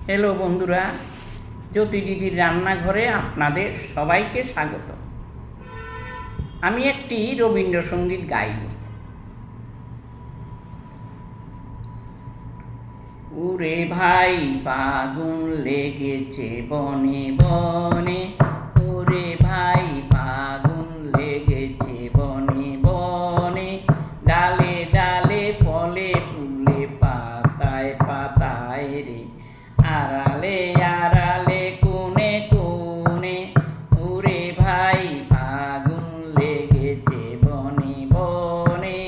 Hello বন্ধুরা, জ্যোতি দিদির রান্নাঘরে আপনাদের সবাইকে স্বাগত। আমি একটি রবীন্দ্রসঙ্গীত গাইব। ওরে ভাই ফাগুন লেগেছে বনে বনে, ওরে ভাই ফাগুন লেগেছে বনে বনে, ডালে ডালে ফলে ফুলে পাতায় পাতায় রে, আড়ালে আড়ালে কোণে কোণে, ওরে ভাই ফাগুন লেগেছে বনে বনে।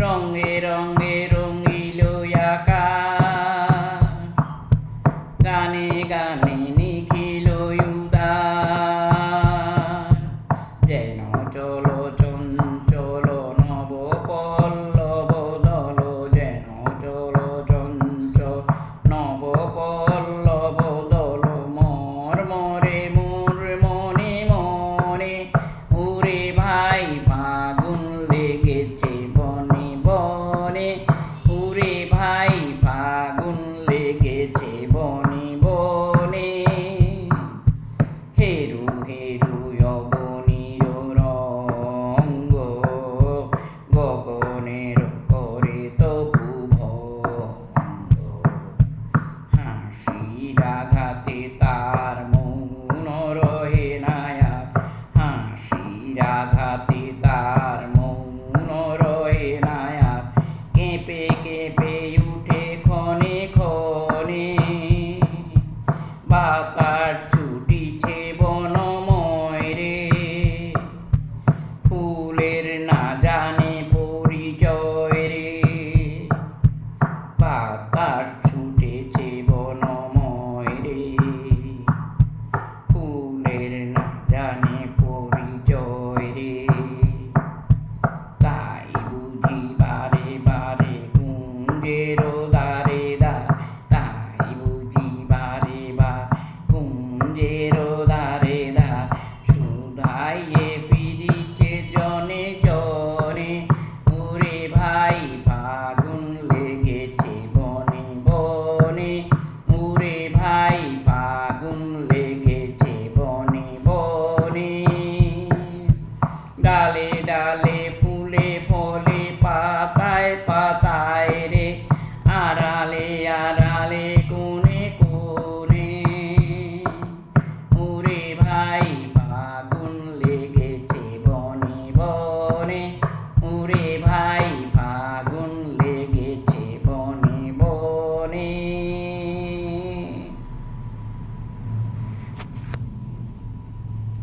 রঙে রঙে রঙিল আকাশ, গানে গানে নিখিল উদার, যেন চলো চঞ্চল নব পল্লব দল, যেন চলো চঞ্চল নব পল্লব দল, মর মরে মোর মনে মনে, ওরে ভাই ফাগুন লেগেছে বনে বনে, ওরে ভাই ফাগুন লেগেছে বনে বনে। হেরু হেরু অবনীর রঙ্গ, গগনের করে তবু ভঙ্গ, হাসির আঘাতে তার মৌন রহে নায়া, হাসির আঘাতে তার মৌন রহে নায়া, কেঁপে কেঁপে উঠে ক্ষণে ক্ষণে, বাতাস ছুটিছে বনময় রে, ফুলের না জানে পরিচয় রে, বাতাস ছুটেছে বনময় রে, ফুলের না জানে পরিচয় রে, তাই বুঝি বারে বারে কুঞ্জের দ্বারে দ্বার, তাই বুঝি বারে বার কুঞ্জের দ্বারে দ্বার, শুধাইয়ে ফিরিছে জনে জনে, ওরে ভাই ফাগুন লেগেছে বনে বনে, ওরে ভাই ফাগুন লেগেছে বনে বনে। ডালে ডালে ফুলে ফলে পাতায় পাতায় রে, আড়ালে আড়ালে কোণে কোণে, ওরে ভাই ফাগুন লেগেছে বনে বনে।